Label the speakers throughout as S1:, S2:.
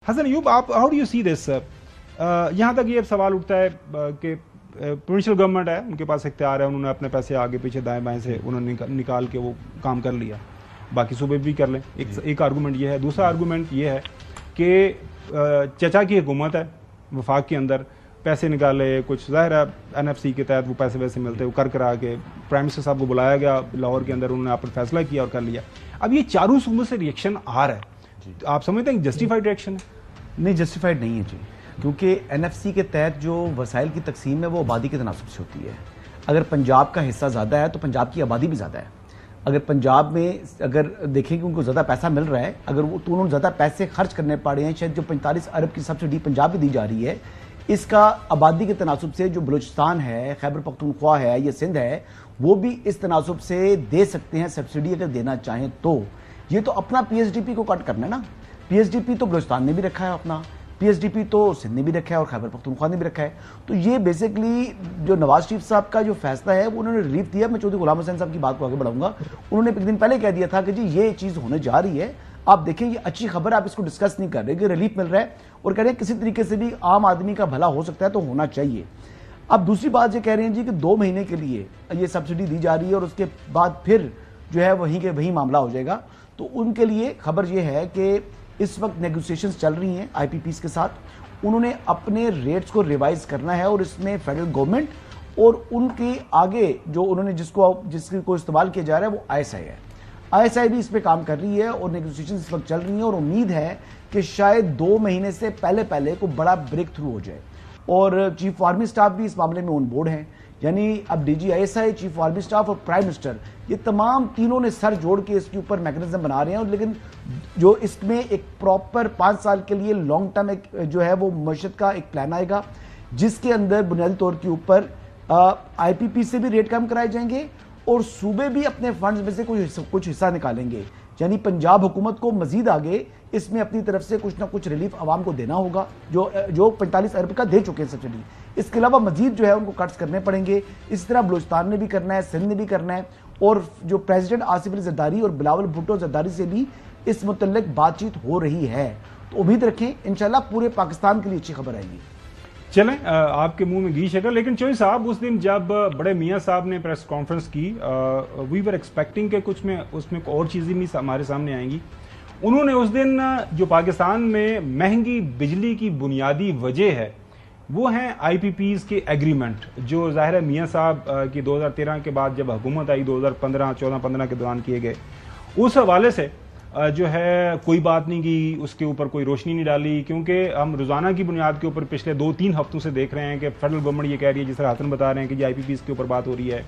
S1: حسن ایوب, آپ how do you سی دس؟ یہاں تک یہ سوال اٹھتا ہے کہ پروونشل گورنمنٹ ہے, ان کے پاس اختیار ہے, انہوں نے اپنے پیسے آگے پیچھے دائیں بائیں سے انہوں نے نکال کے وہ کام کر لیا, باقی صوبے بھی کر لیں. ایک آرگومنٹ یہ ہے. دوسرا آرگومنٹ یہ ہے کہ چچا کی حکومت ہے وفاق کے اندر, پیسے نکالے, کچھ ظاہر ہے این ایف سی کے تحت وہ پیسے ویسے ملتے, وہ کرا کے پرائم منسٹر صاحب کو بلایا گیا لاہور کے اندر, انہوں نے آپ پر فیصلہ کیا اور کر لیا. اب یہ چاروں صوبوں سے ریئیکشن آ رہا ہے, آپ سمجھتے ہیں جسٹیفائڈ ریئیکشن ہے؟
S2: نہیں, جسٹیفائڈ نہیں ہے جی, کیونکہ این ایف سی کے تحت جو وسائل کی تقسیم ہے وہ آبادی کے تناسب سے ہوتی ہے. اگر پنجاب کا حصہ زیادہ ہے تو پنجاب کی آبادی بھی زیادہ ہے. اگر پنجاب میں اگر دیکھیں کہ ان کو زیادہ پیسہ مل رہا ہے, اگر وہ تو انہوں نے زیادہ پیسے خرچ کرنے پڑے ہیں, شاید جو 45 ارب کی سبسڈی پنجاب بھی دی جا رہی ہے, اس کا آبادی کے تناسب سے جو بلوچستان ہے, خیبر پختونخوا ہے یا سندھ ہے, وہ بھی اس تناسب سے دے سکتے ہیں سبسڈی اگر دینا چاہیں تو. یہ تو اپنا پی ایس ڈی پی کو کٹ کرنا ہے نا. پی ایس ڈی پی تو بلوچستان نے بھی رکھا ہے اپنا, پی ایس ڈی پی تو سندھ نے بھی رکھا ہے اور خیبر پختونخوا نے بھی رکھا ہے. تو یہ بیسکلی جو نواز شریف صاحب کا جو فیصلہ ہے وہ انہوں نے ریلیف دیا. میں چودھری غلام حسین صاحب کی بات کو آگے بڑھاؤں گا. انہوں نے ایک دن پہلے کہہ دیا تھا کہ جی یہ چیز ہونے جا رہی ہے, آپ دیکھیں یہ اچھی خبر ہے, آپ اس کو ڈسکس نہیں کر رہے کہ ریلیف مل رہا ہے, اور کہہ رہے ہیں کسی طریقے سے بھی عام آدمی کا بھلا ہو سکتا ہے تو ہونا چاہیے. اب دوسری بات یہ کہہ رہے ہیں جی کہ 2 مہینے کے لیے یہ سبسڈی دی جا رہی ہے اور اس کے بعد پھر جو ہے وہیں کے وہیں معاملہ ہو جائے گا. تو ان کے لیے خبر یہ ہے کہ اس وقت نیگوسیشنز چل رہی ہیں آئی پی پیز کے ساتھ. انہوں نے اپنے ریٹس کو ریوائز کرنا ہے, اور اس میں فیڈرل گورنمنٹ اور ان کے آگے جو انہوں نے جس کو استعمال کیا جا رہا ہے وہ آئی ایس آئی ہے. آئی ایس آئی بھی اس پہ کام کر رہی ہے اور نیگوسیشنز اس وقت چل رہی ہیں, اور امید ہے کہ شاید 2 مہینے سے پہلے کو بڑا بریک تھرو ہو جائے. اور چیف آرمی سٹاف بھی اس معاملے میں آن بورڈ ہیں, یعنی اب D G I S I, chief army staff اور پرائم منسٹر, یہ تمام تینوں نے سر جوڑ کے اس کے اوپر میکنزم بنا رہے ہیں. لیکن جو اس میں ایک پراپر 5 سال کے لیے لانگ ٹرم ایک جو ہے وہ معیشت کا ایک پلان آئے گا, جس کے اندر بنیادی طور کے اوپر آئی پی پی سے بھی ریٹ کم کرائے جائیں گے, اور صوبے بھی اپنے فنڈز میں سے کچھ حصہ نکالیں گے. یعنی پنجاب حکومت کو مزید آگے اس میں اپنی طرف سے کچھ نہ کچھ ریلیف عوام کو دینا ہوگا, جو 45 ارب کا دے چکے ہیں سبسڈی. اس کے علاوہ مزید جو ہے ان کو کٹس کرنے پڑیں گے. اسی طرح بلوچستان نے بھی کرنا ہے, سندھ نے بھی کرنا ہے, اور جو پریزیڈنٹ آصف علی زرداری اور بلاول بھٹو زرداری سے بھی اس متعلق بات چیت ہو رہی ہے. تو امید رکھیں انشاءاللہ پورے پاکستان کے لیے اچھی خبر آئے گی.
S1: چلیں, آپ کے منہ میں گھی شکر. لیکن چوہدری صاحب, اس دن جب بڑے میاں صاحب نے پریس کانفرنس کی, وی ور ایکسپیکٹنگ کہ کچھ میں اس میں اور چیزیں بھی ہمارے سامنے آئیں گی. انہوں نے اس دن جو پاکستان میں مہنگی بجلی کی بنیادی وجہ ہے وہ ہیں آئی پی پیز کے ایگریمنٹ, جو ظاہر میاں صاحب کی 2013 کے بعد جب حکومت آئی 2014-15 کے دوران کیے گئے, اس حوالے سے جو ہے کوئی بات نہیں کی, اس کے اوپر کوئی روشنی نہیں ڈالی. کیونکہ ہم روزانہ کی بنیاد کے اوپر پچھلے 2-3 ہفتوں سے دیکھ رہے ہیں کہ فیڈرل گورنمنٹ یہ کہہ رہی ہے, جس طرح حسن بتا رہے ہیں کہ جی آئی پی پیز کے اوپر بات ہو رہی ہے,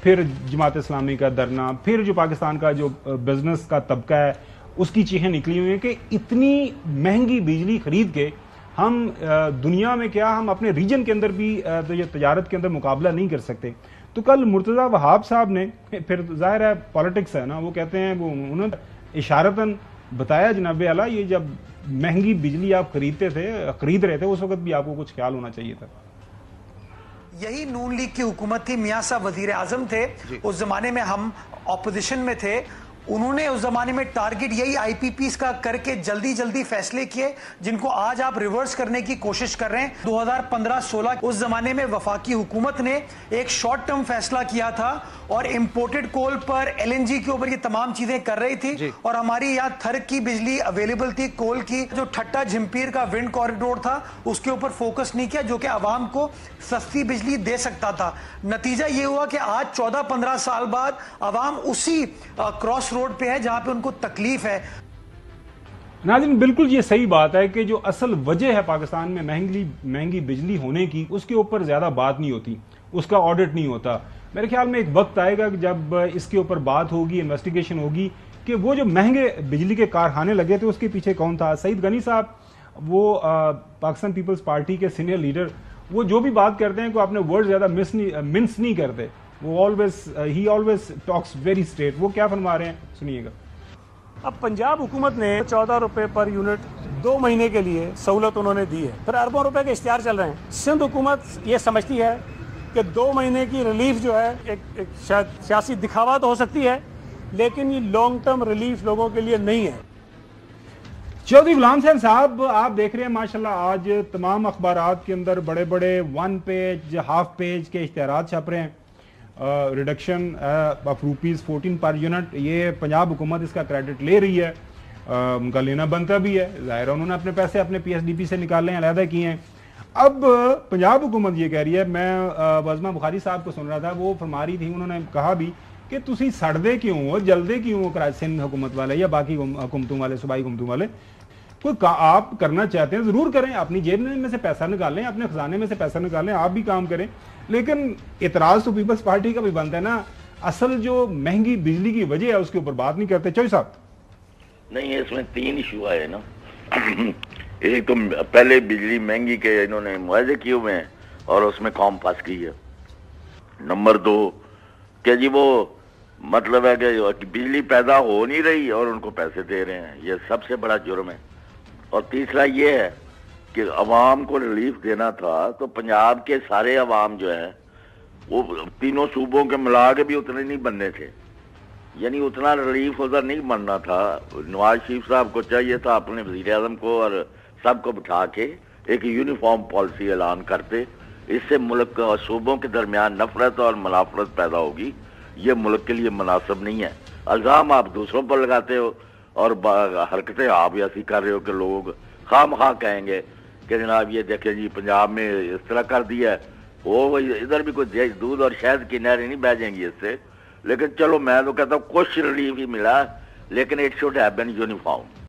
S1: پھر جماعت اسلامی کا دھرنا, پھر جو پاکستان کا جو بزنس کا طبقہ ہے اس کی چیخیں نکلی ہوئی ہیں کہ اتنی مہنگی بجلی خرید کے ہم دنیا میں کیا ہم اپنے ریجن کے اندر بھی یہ تجارت کے اندر مقابلہ نہیں کر سکتے. تو کل مرتضی وہاب صاحب نے, پھر ظاہر ہے پالیٹکس ہے نا, وہ کہتے ہیں, وہ انہوں نے اشارتاً بتایا جناب اعلیٰ, یہ جب مہنگی بجلی آپ خرید رہے تھے اس وقت بھی آپ کو کچھ خیال ہونا چاہیے تھا.
S3: یہی نون لیگ کی حکومت تھی, میاں صاحب وزیر اعظم تھے اس زمانے میں, ہم اپوزیشن میں تھے. انہوں نے اس زمانے میں ٹارگٹ یہی آئی پی پیز کا کر کے جلدی فیصلے کیے, جن کو آج آپ ریورس کرنے کی کوشش کر رہے ہیں. 2015-16 اس زمانے میں وفاقی حکومت نے ایک شارٹ ٹرم فیصلہ کیا تھا, اور امپورٹڈ کول پر ایل این جی کے اوپر یہ تمام چیزیں کر رہی تھی, اور ہماری یہاں تھرک کی بجلی اویلیبل تھی, کول کی. جو ٹھٹا جھمپیر کا ونڈ کوریڈور تھا اس کے اوپر فوکس نہیں کیا, جو کہ عوام کو سستی بجلی دے سکتا تھا. نتیجہ یہ ہوا کہ آج 14-15 سال بعد عوام اسی کراس روڈ پہ ہے جہاں پہ ان کو تکلیف ہے.
S1: ناظرین, بالکل یہ صحیح بات ہے کہ جو اصل وجہ ہے پاکستان میں مہنگی بجلی ہونے کی, اس کے اوپر زیادہ بات نہیں ہوتی, اس کا آڈٹ نہیں ہوتا. میرے خیال میں ایک وقت آئے گا کہ جب اس کے اوپر بات ہوگی, انویسٹیگیشن ہوگی کہ وہ جو مہنگے بجلی کے کارخانے لگے تھے اس کے پیچھے کون تھا. سعید غنی صاحب, وہ پاکستان پیپلز پارٹی کے سینئر لیڈر, وہ جو بھی بات کرتے ہیں کہ اپنے ورڈ زیادہ منس نہیں کرتے, وہ ہی آلویز ٹاکس ویری اسٹریٹ. وہ کیا فرما رہے ہیں سنیے گا.
S4: اب پنجاب حکومت نے 14 روپے پر یونٹ 2 مہینے کے لیے سہولت انہوں نے دی ہے, پھر اربوں روپے کے اشتہار چل رہے ہیں. سندھ حکومت یہ سمجھتی ہے کہ 2 مہینے کی ریلیف جو ہے ایک شاید سیاسی دکھاوا تو ہو سکتی ہے, لیکن یہ لانگ ٹرم ریلیف لوگوں کے لیے نہیں ہے.
S1: چودھری غلام حسین صاحب آپ دیکھ رہے ہیں ماشاءاللہ آج تمام اخبارات کے اندر بڑے بڑے 1 پیج ہاف پیج کے اشتہارات چھپ رہے ہیں، ریڈکشن آف ₹14 پر یونٹ، یہ پنجاب حکومت اس کا کریڈٹ لے رہی ہے، ان کا لینا بنتا بھی ہے، ظاہر ہے انہوں نے اپنے پیسے اپنے PSDP سے نکالے ہیں، علیحدہ کیے ہیں۔ اب پنجاب حکومت یہ کہہ رہی ہے، میں بزمہ بخاری صاحب کو سن رہا تھا، وہ فرما رہی تھی، انہوں نے کہا بھی کہ تسی سڑدے کیوں ہو، جلدے کیوں ہو سندھ حکومت والے یا باقی حکومتوں والے، صوبائی حکومتوں والے، کوئی آپ کرنا چاہتے ہیں ضرور کریں، اپنی جیب میں سے پیسہ نکالیں، اپنے خزانے میں سے پیسہ نکالیں، آپ بھی کام کریں، لیکن اعتراض تو پیپلز پارٹی کا بھی بنتا ہے نا، اصل جو مہنگی بجلی کی وجہ ہے اس کے اوپر بات نہیں کرتے۔ چوئی صاحب
S5: نہیں، اس میں 3 ایشو آئے نا۔ ایک تو پہلے بجلی مہنگی کے انہوں نے معاہدے کیے ہوئے ہیں اور اس میں قوم پھنس کی ہے۔ نمبر 2 کہ جی وہ مطلب ہے کہ بجلی پیدا ہو نہیں رہی اور ان کو پیسے دے رہے ہیں، یہ سب سے بڑا جرم ہے۔ اور تیسرا یہ ہے کہ عوام کو ریلیف دینا تھا تو پنجاب کے سارے عوام جو ہے وہ تینوں صوبوں کے ملا کے بھی اتنے نہیں بننے تھے، یعنی اتنا ریلیف ادھر نہیں بننا تھا۔ نواز شریف صاحب کو چاہیے تھا اپنے وزیر اعظم کو اور سب کو بٹھا کے ایک یونیفارم پالیسی اعلان کرتے، اس سے ملک اور صوبوں کے درمیان نفرت اور منافرت پیدا ہوگی، یہ ملک کے لیے مناسب نہیں ہے۔ الزام آپ دوسروں پر لگاتے ہو اور حرکتیں آپ ایسی کر رہے ہو کہ لوگ خواہ مخواہ کہیں گے کہ جناب یہ دیکھیں جی پنجاب میں اس طرح کر دیا ہے، وہ ادھر بھی کوئی دودھ اور شہد کی نہریں نہیں بہہ جائیں گی اس سے، لیکن چلو میں تو کہتا ہوں کچھ ریلیف ہی ملا، لیکن it should have been uniform.